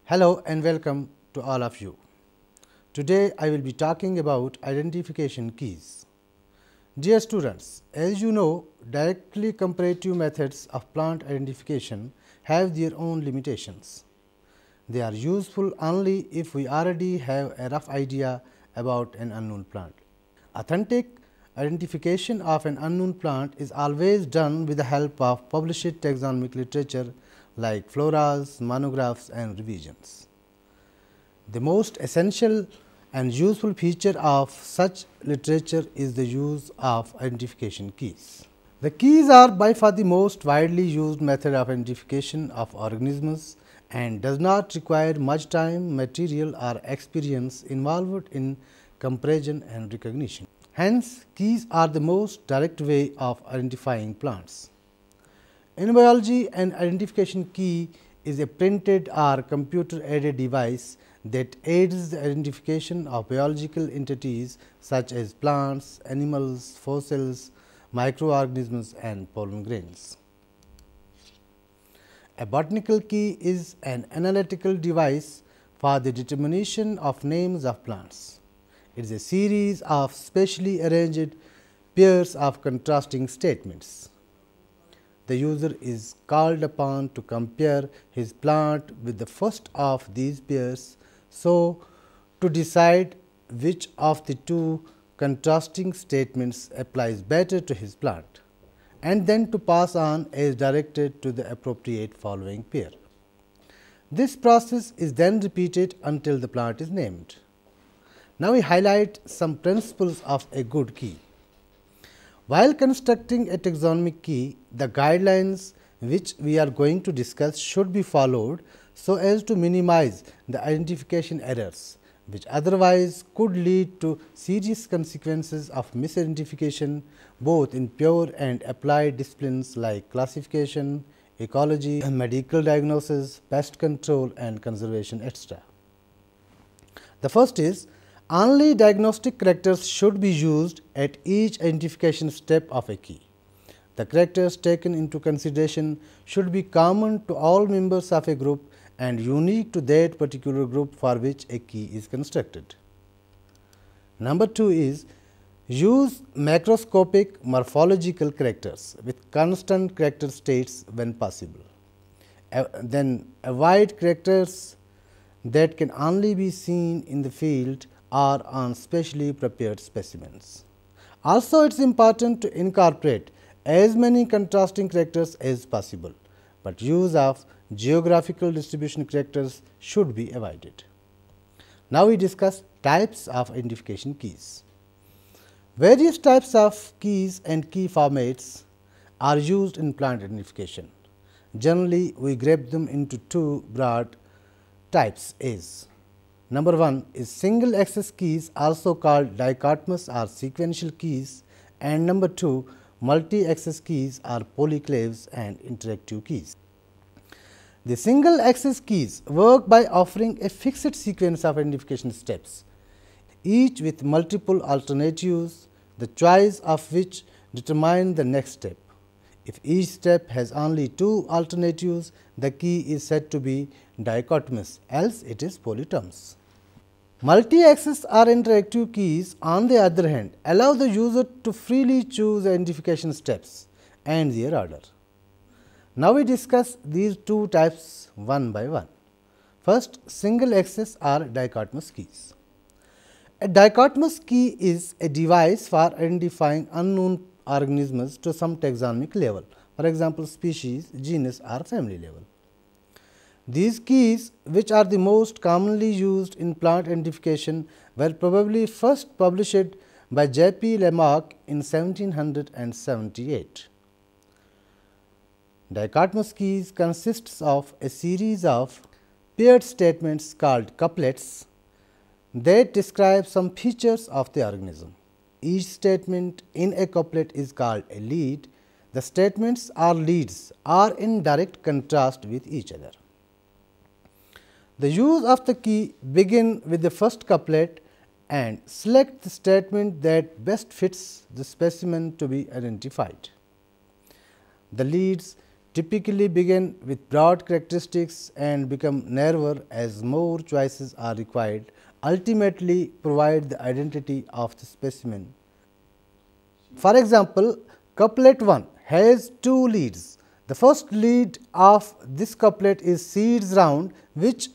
Hello and welcome to all of you. Today I will be talking about identification keys. Dear students, as you know, directly comparative methods of plant identification have their own limitations. They are useful only if we already have a rough idea about an unknown plant. Authentic identification of an unknown plant is always done with the help of published taxonomic literature like floras, monographs and revisions. The most essential and useful feature of such literature is the use of identification keys. The keys are by far the most widely used method of identification of organisms and does not require much time, material or experience involved in comparison and recognition. Hence, keys are the most direct way of identifying plants. In biology, an identification key is a printed or computer aided device that aids the identification of biological entities such as plants, animals, fossils, microorganisms and pollen grains. A botanical key is an analytical device for the determination of names of plants. It is a series of specially arranged pairs of contrasting statements. The user is called upon to compare his plant with the first of these pairs, so to decide which of the two contrasting statements applies better to his plant, and then to pass on as directed to the appropriate following pair. This process is then repeated until the plant is named. Now, we highlight some principles of a good key. While constructing a taxonomic key, the guidelines which we are going to discuss should be followed so as to minimize the identification errors, which otherwise could lead to serious consequences of misidentification both in pure and applied disciplines like classification, ecology, medical diagnosis, pest control and conservation, etc. The first is, only diagnostic characters should be used at each identification step of a key. The characters taken into consideration should be common to all members of a group and unique to that particular group for which a key is constructed. Number 2 is, use macroscopic morphological characters with constant character states when possible. Then avoid characters that can only be seen in the field or on specially prepared specimens. Also, it is important to incorporate as many contrasting characters as possible, but use of geographical distribution characters should be avoided. Now, we discuss types of identification keys. Various types of keys and key formats are used in plant identification. Generally, we group them into two broad types as: number 1 is single access keys, also called dichotomous or sequential keys, and number 2 multi access keys are polyclaves and interactive keys. The single access keys work by offering a fixed sequence of identification steps, each with multiple alternatives, the choice of which determine the next step. If each step has only two alternatives, the key is said to be dichotomous, else it is polytomous. Multi-access or interactive keys, on the other hand, allow the user to freely choose identification steps and their order. Now, we discuss these two types one by one. First, single access or dichotomous keys. A dichotomous key is a device for identifying unknown organisms to some taxonomic level, for example, species, genus or family level. These keys, which are the most commonly used in plant identification, were probably first published by J. P. Lamarck in 1778. Dichotomous keys consists of a series of paired statements called couplets that describe some features of the organism. Each statement in a couplet is called a lead. The statements or leads are in direct contrast with each other. The use of the key begin with the first couplet and select the statement that best fits the specimen to be identified. The leads typically begin with broad characteristics and become narrower as more choices are required, ultimately provide the identity of the specimen. For example, couplet 1 has two leads. The first lead of this couplet is seeds round, which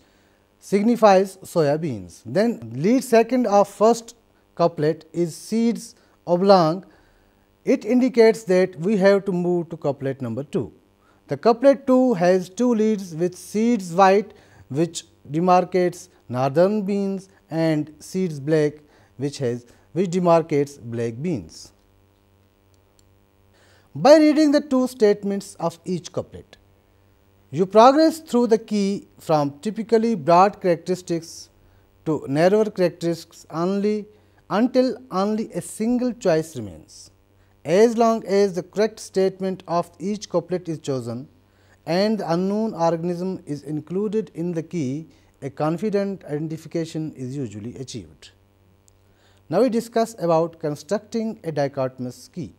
signifies soya beans. Then lead second of first couplet is seeds oblong. It indicates that we have to move to couplet number 2. The couplet 2 has two leads with seeds white, which demarcates northern beans, and seeds black, which demarcates black beans. By reading the two statements of each couplet, you progress through the key from typically broad characteristics to narrower characteristics until only a single choice remains. As long as the correct statement of each couplet is chosen and the unknown organism is included in the key, a confident identification is usually achieved. Now, we discuss about constructing a dichotomous key.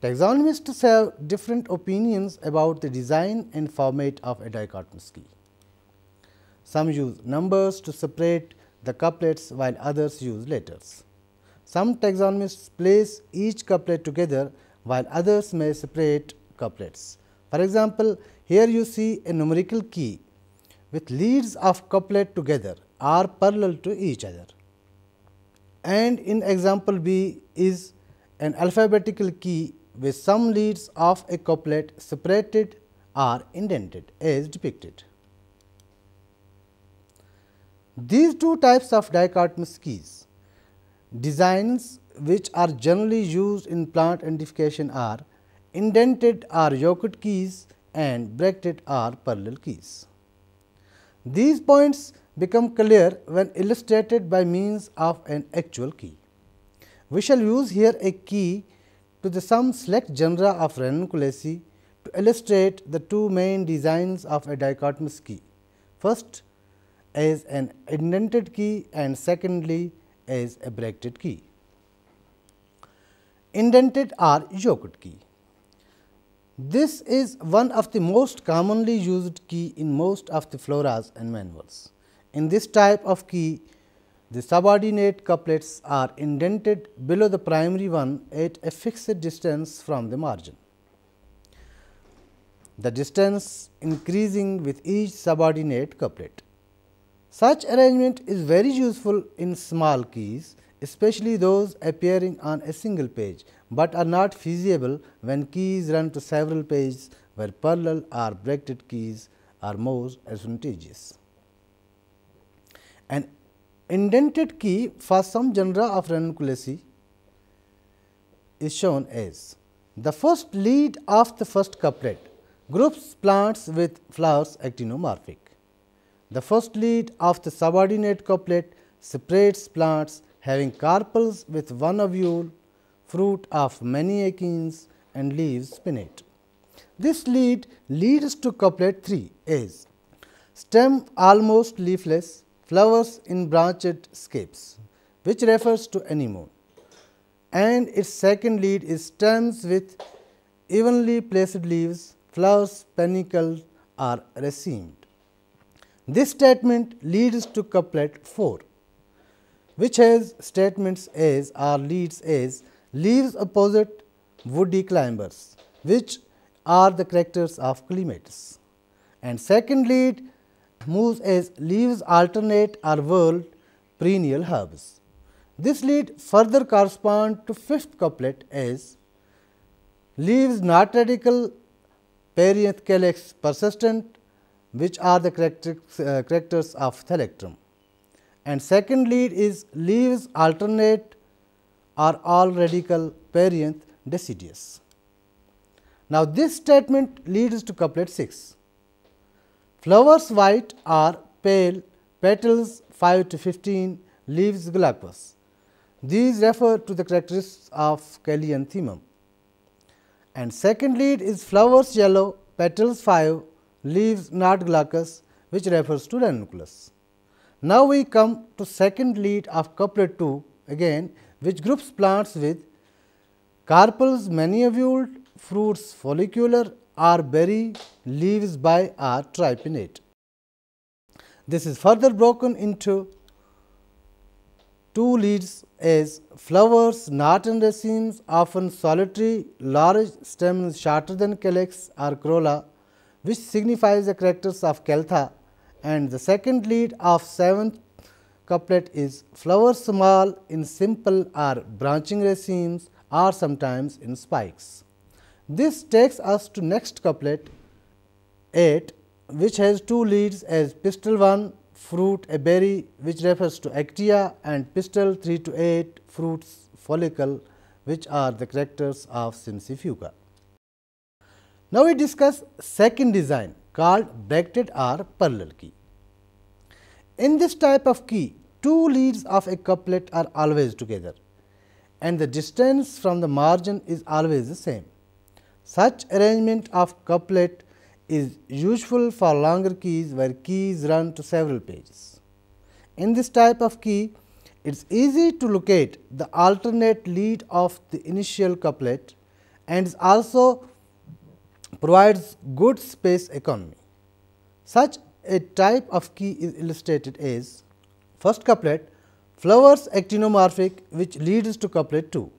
Taxonomists have different opinions about the design and format of a dichotomous key. Some use numbers to separate the couplets, while others use letters. Some taxonomists place each couplet together, while others may separate couplets. For example, here you see a numerical key with leads of couplet together are parallel to each other, and in example B is an alphabetical key with some leads of a couplet separated or indented as depicted. These two types of dichotomous keys designs which are generally used in plant identification are indented or yoked keys and bracketed or parallel keys. These points become clear when illustrated by means of an actual key. We shall use here a key to some select genera of Ranunculaceae to illustrate the two main designs of a dichotomous key. First, as an indented key, and secondly as a bracketed key. Indented or yoked key. This is one of the most commonly used key in most of the floras and manuals. In this type of key, the subordinate couplets are indented below the primary one at a fixed distance from the margin, the distance increasing with each subordinate couplet. Such arrangement is very useful in small keys, especially those appearing on a single page, but are not feasible when keys run to several pages, where parallel or bracketed keys are more advantageous. An indented key for some genera of Ranunculaceae is shown as the first lead of the first couplet groups plants with flowers actinomorphic. The first lead of the subordinate couplet separates plants having carpels with one ovule, fruit of many achenes, and leaves pinnate. This lead leads to couplet 3 as stem almost leafless, flowers in branched scapes, which refers to anemone, and its second lead is stems with evenly placed leaves, flowers panicled or racemed. This statement leads to couplet 4, which has statements as or leads as leaves opposite woody climbers, which are the characters of clematis, and second lead moves as leaves alternate or whorled perennial herbs. This lead further corresponds to fifth couplet as leaves not radical, perianth calyx persistent, which are the characters of thalectrum, and second lead is leaves alternate or all radical, perianth deciduous. Now, this statement leads to couplet 6. Flowers white or pale, petals 5 to 15, leaves glaucous. These refer to the characteristics of Callianthemum. And second lead is flowers yellow, petals 5, leaves not glaucous, which refers to ranunculus. Now, we come to second lead of couplet 2 again, which groups plants with carpels many ovuled, fruits follicular are berry, leaves by are tripinnate. This is further broken into two leads as flowers, not in racemes, often solitary, large stamens shorter than calyx or corolla, which signifies the characters of Caltha, and the second lead of seventh couplet is flowers small in simple or branching racemes or sometimes in spikes. This takes us to next couplet 8, which has two leads as pistil 1 fruit a berry, which refers to actia, and pistil 3 to 8 fruits follicle, which are the characters of Simpsifuga. Now, we discuss second design called bracketed or parallel key. In this type of key, two leads of a couplet are always together and the distance from the margin is always the same. Such arrangement of couplet is useful for longer keys where keys run to several pages. In this type of key, it is easy to locate the alternate lead of the initial couplet and also provides good space economy. Such a type of key is illustrated as first couplet flowers actinomorphic, which leads to couplet 2,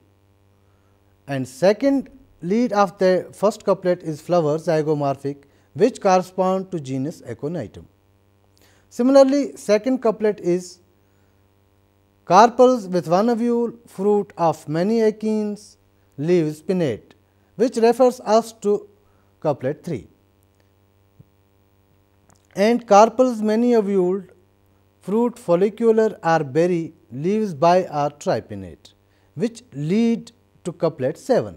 and second lead of the first couplet is flowers zygomorphic, which correspond to genus Aconitum. Similarly, second couplet is carpels with one ovule, fruit of many achenes, leaves pinnate, which refers us to couplet 3, and carpels many ovuled, fruit follicular or berry, leaves by are tripinnate, which lead to couplet 7.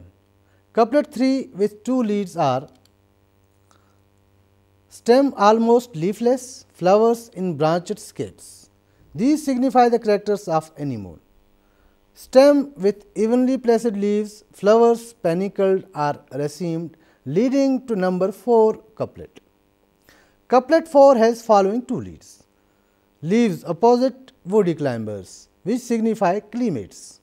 Couplet 3 with two leads are stem almost leafless, flowers in branched scapes. These signify the characters of anemone. Stem with evenly placed leaves, flowers panicled or racemed, leading to number 4 couplet. Couplet 4 has following two leads: leaves opposite woody climbers, which signify clematis,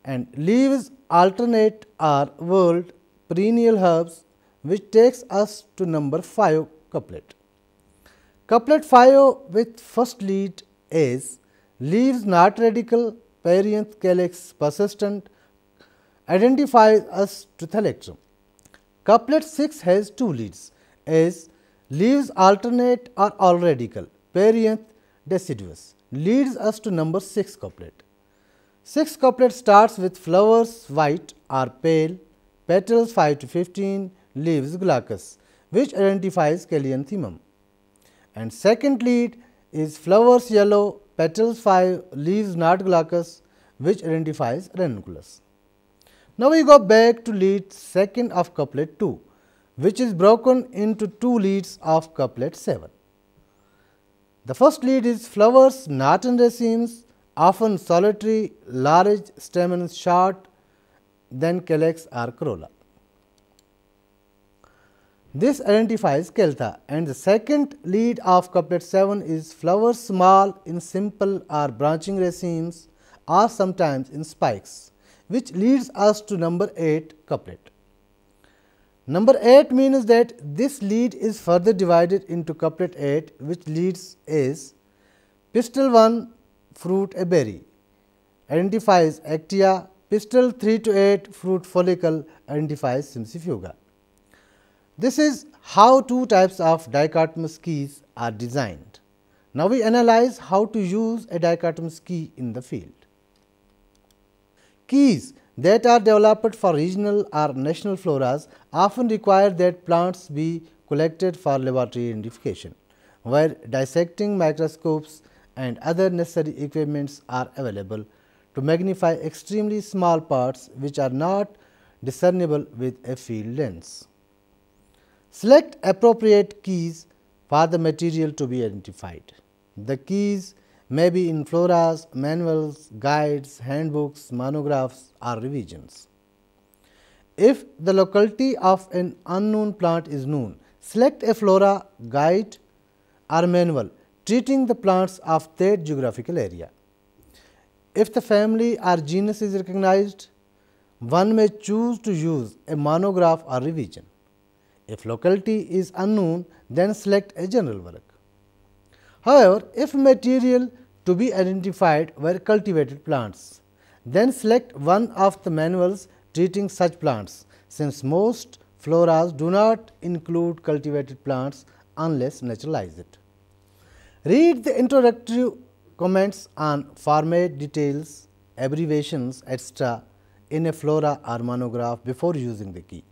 and leaves alternate or whorled perennial herbs, which takes us to number 5 couplet. Couplet 5 with first lead is leaves not radical, perianth calyx persistent, identifies us to thalectrum. Couplet 6 has two leads as leaves alternate or all radical, perianth deciduous, leads us to number 6 couplet. Sixth couplet starts with flowers white or pale, petals 5 to 15, leaves glaucous, which identifies Callianthemum, and second lead is flowers yellow, petals 5, leaves not glaucous, which identifies ranunculus. Now, we go back to lead second of couplet 2, which is broken into two leads of couplet 7. The first lead is flowers not in racemes, often solitary, large stamens short than calyx or corolla. This identifies Caltha, and the second lead of couplet 7 is flowers small in simple or branching racemes or sometimes in spikes, which leads us to number 8 couplet. Number 8 means that this lead is further divided into couplet 8, which leads is pistil 1 fruit a berry, identifies actia, pistil 3 to 8 fruit follicle, identifies Simpsifuga. This is how two types of dichotomous keys are designed. Now, we analyze how to use a dichotomous key in the field. Keys that are developed for regional or national floras often require that plants be collected for laboratory identification, where dissecting microscopes and other necessary equipments are available to magnify extremely small parts which are not discernible with a field lens. Select appropriate keys for the material to be identified. The keys may be in floras, manuals, guides, handbooks, monographs or revisions. If the locality of an unknown plant is known, select a flora, guide or manual treating the plants of that geographical area. If the family or genus is recognized, one may choose to use a monograph or revision. If locality is unknown, then select a general work. However, if material to be identified were cultivated plants, then select one of the manuals treating such plants, since most floras do not include cultivated plants unless naturalized. Read the introductory comments on format details, abbreviations, etc. in a flora or monograph before using the key.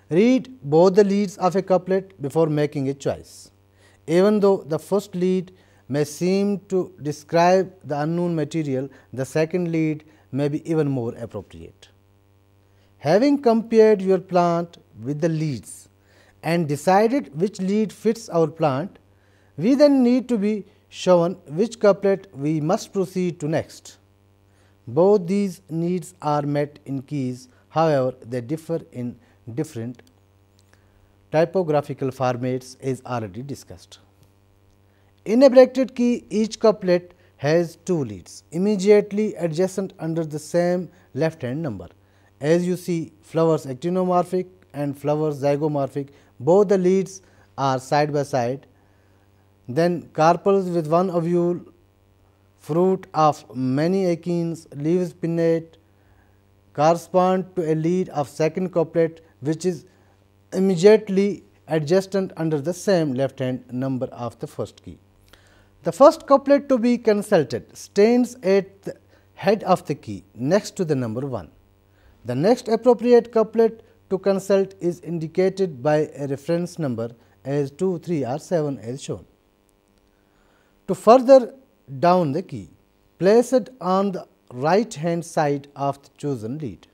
Read both the leads of a couplet before making a choice. Even though the first lead may seem to describe the unknown material, the second lead may be even more appropriate. Having compared your plant with the leads and decided which lead fits our plant, we then need to be shown which couplet we must proceed to next. Both these needs are met in keys, however, they differ in different typographical formats as already discussed. In a bracketed key, each couplet has two leads immediately adjacent under the same left hand number. As you see, flowers actinomorphic and flowers zygomorphic, both the leads are side by side. Then carpels with one ovule, fruit of many achenes, leaves pinnate correspond to a lead of second couplet, which is immediately adjacent under the same left hand number of the first key. The first couplet to be consulted stands at the head of the key next to the number 1. The next appropriate couplet to consult is indicated by a reference number as 2, 3 or 7 as shown. To further down the key, place it on the right hand side of the chosen lead.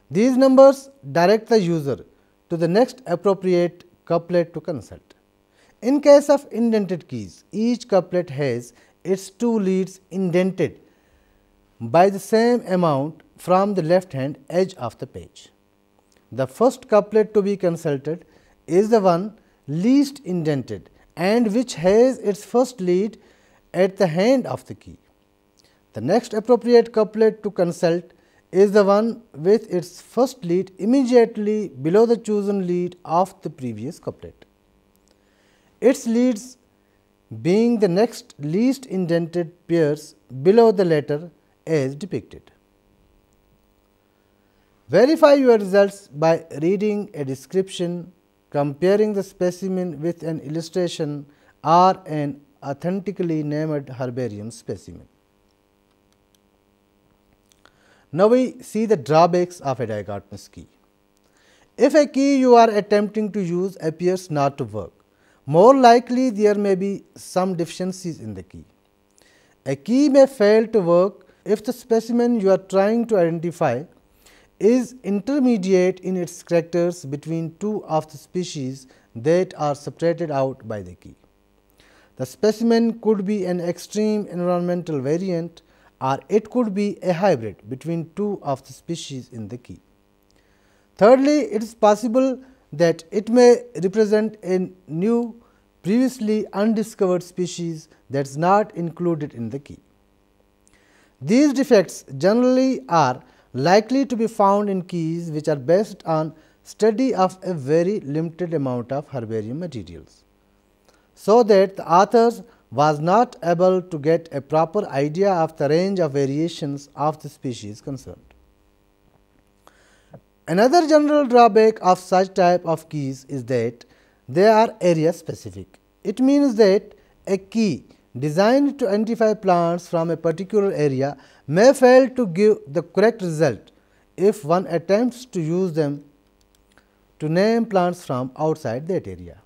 These numbers direct the user to the next appropriate couplet to consult. In case of indented keys, each couplet has its two leads indented by the same amount from the left hand edge of the page. The first couplet to be consulted is the one least indented and which has its first lead at the hand of the key. The next appropriate couplet to consult is the one with its first lead immediately below the chosen lead of the previous couplet, its leads being the next least indented pairs below the latter as depicted. Verify your results by reading a description, comparing the specimen with an illustration or an authentically named herbarium specimen. Now, we see the drawbacks of a dichotomous key. If a key you are attempting to use appears not to work, more likely there may be some deficiencies in the key. A key may fail to work if the specimen you are trying to identify is intermediate in its characters between two of the species that are separated out by the key. The specimen could be an extreme environmental variant, or it could be a hybrid between two of the species in the key. Thirdly, it is possible that it may represent a new previously undiscovered species that is not included in the key. These defects generally are likely to be found in keys which are based on study of a very limited amount of herbarium materials, so that the authors was not able to get a proper idea of the range of variations of the species concerned. Another general drawback of such type of keys is that they are area specific. It means that a key designed to identify plants from a particular area may fail to give the correct result if one attempts to use them to name plants from outside that area.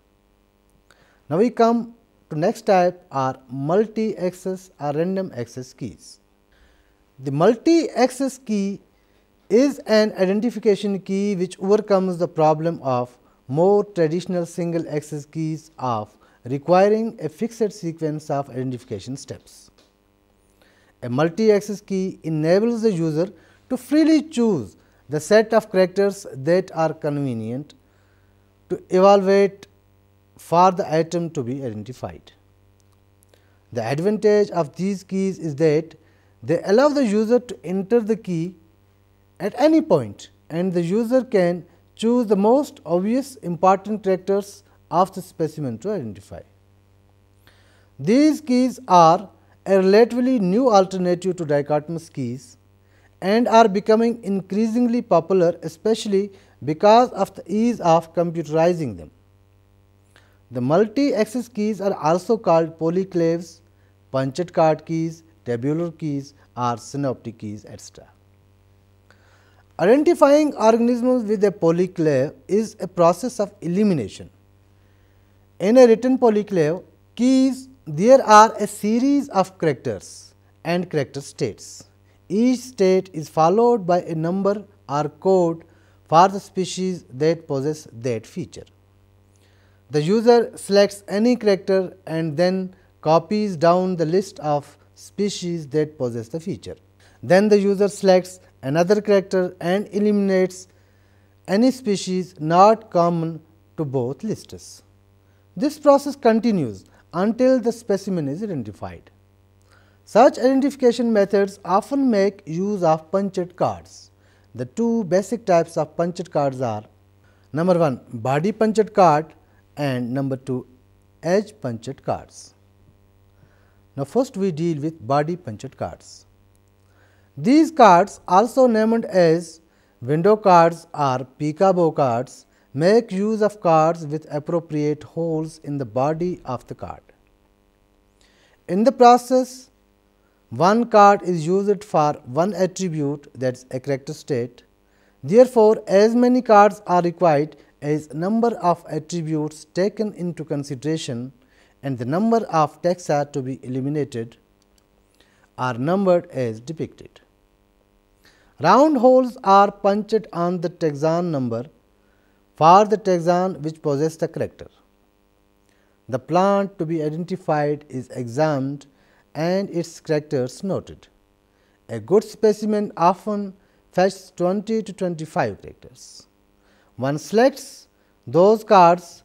Now, we come to next type are multi-access or random access keys. The multi-access key is an identification key which overcomes the problem of more traditional single access keys of requiring a fixed sequence of identification steps. A multi-access key enables the user to freely choose the set of characters that are convenient to evaluate for the item to be identified. The advantage of these keys is that they allow the user to enter the key at any point and the user can Choose the most obvious important characters of the specimen to identify. These keys are a relatively new alternative to dichotomous keys and are becoming increasingly popular, especially because of the ease of computerizing them. The multi-axis keys are also called polyclaves, punched card keys, tabular keys or synoptic keys, etc. Identifying organisms with a polyclave is a process of elimination. In a written polyclave keys, there are a series of characters and character states. Each state is followed by a number or code for the species that possess that feature. The user selects any character and then copies down the list of species that possess the feature. Then the user selects another character and eliminates any species not common to both lists. This process continues until the specimen is identified. Such identification methods often make use of punched cards. The two basic types of punched cards are number 1 body punched card and number 2 edge punched cards. Now, first we deal with body punched cards. These cards, also named as window cards or peekaboo cards, make use of cards with appropriate holes in the body of the card. In the process, one card is used for one attribute, that is a character state. Therefore, as many cards are required as number of attributes taken into consideration and the number of taxa to be eliminated are numbered as depicted. Round holes are punched on the taxon number for the taxon which possess the character. The plant to be identified is examined and its characters noted. A good specimen often fetches 20 to 25 characters. One selects those cards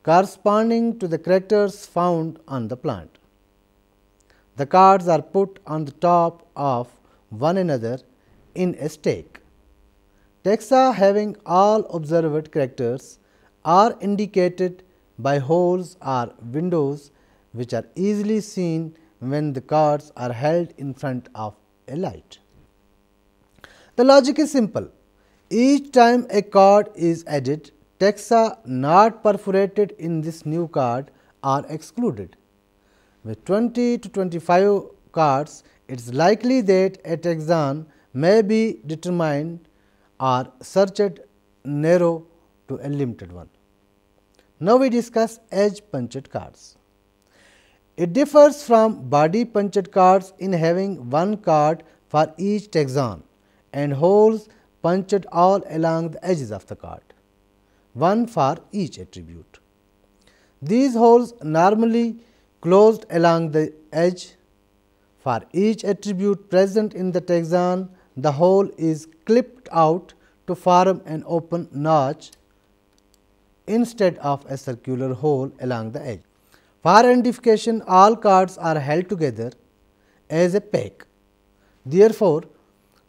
corresponding to the characters found on the plant. The cards are put on the top of one another in a stack. Taxa having all observed characters are indicated by holes or windows which are easily seen when the cards are held in front of a light. The logic is simple. Each time a card is added, taxa not perforated in this new card are excluded. With 20 to 25 cards, it is likely that a taxon may be determined or searched narrow to a limited one. Now, we discuss edge punched cards. It differs from body punched cards in having one card for each taxon and holes punched all along the edges of the card, one for each attribute. These holes normally closed along the edge. For each attribute present in the taxon, the hole is clipped out to form an open notch instead of a circular hole along the edge. For identification, all cards are held together as a pack. Therefore,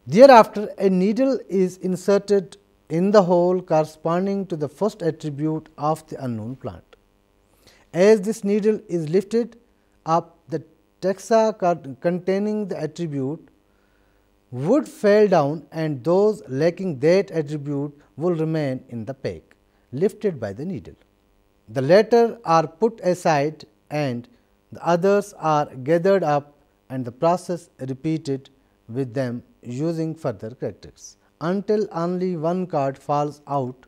thereafter a needle is inserted in the hole corresponding to the first attribute of the unknown plant. As this needle is lifted up, the taxa containing the attribute would fall down and those lacking that attribute will remain in the pack, lifted by the needle. The latter are put aside and the others are gathered up and the process repeated with them using further characters until only one card falls out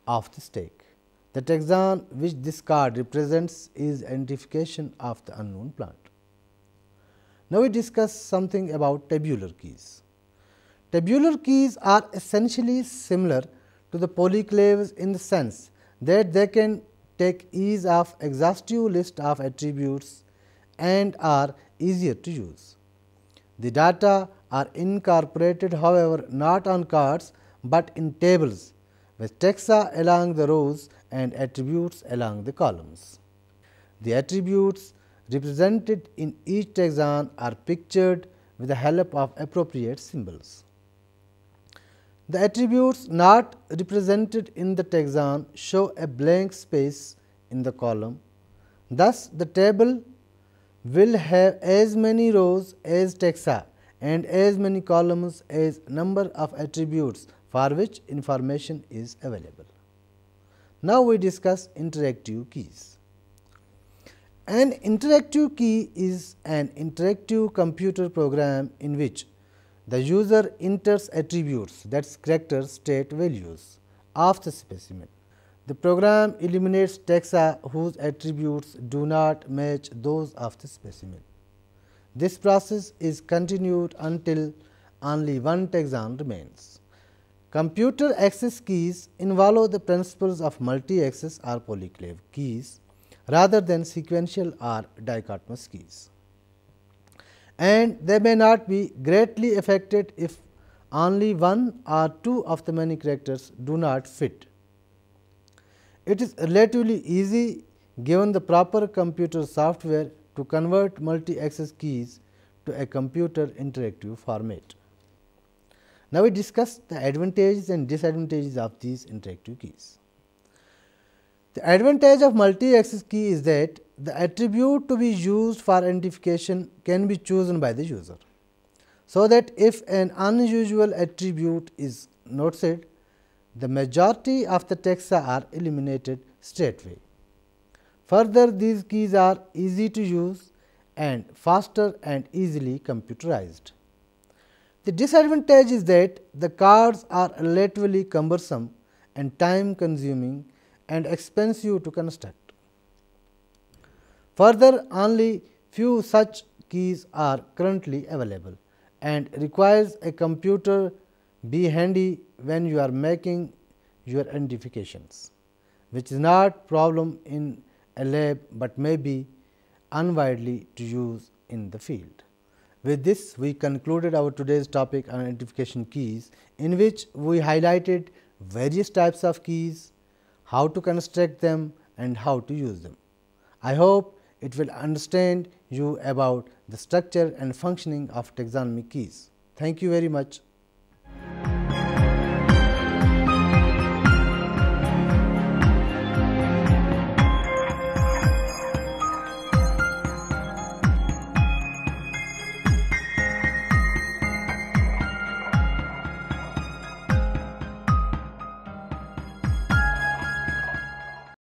of the stack. The taxon which this card represents is identification of the unknown plant. Now, we discuss something about tabular keys. Tabular keys are essentially similar to the polyclaves in the sense that they can take ease of exhaustive list of attributes and are easier to use. The data are incorporated, however, not on cards, but in tables with taxa along the rows and attributes along the columns. The attributes represented in each taxon are pictured with the help of appropriate symbols. The attributes not represented in the taxon show a blank space in the column. Thus, the table will have as many rows as taxa and as many columns as number of attributes for which information is available. Now, we discuss interactive keys. An interactive key is an interactive computer program in which the user enters attributes, that is character state values of the specimen. The program eliminates taxa whose attributes do not match those of the specimen. This process is continued until only one taxon remains. Computer access keys involve the principles of multi-access or polyclave keys rather than sequential or dichotomous keys, and they may not be greatly affected if only one or two of the many characters do not fit. It is relatively easy given the proper computer software to convert multi-access keys to a computer interactive format. Now, we discuss the advantages and disadvantages of these interactive keys. The advantage of multi-access key is that the attribute to be used for identification can be chosen by the user, so that if an unusual attribute is noted, the majority of the taxa are eliminated straightway. Further, these keys are easy to use and faster and easily computerized. The disadvantage is that the cards are relatively cumbersome and time consuming and expensive to construct. Further, only few such keys are currently available and requires a computer be handy when you are making your identifications, which is not problem in a lab, but may be unwidely to use in the field. With this, we concluded our today's topic on identification keys, in which we highlighted various types of keys, how to construct them and how to use them. I hope it will understand you about the structure and functioning of taxonomic keys. Thank you very much.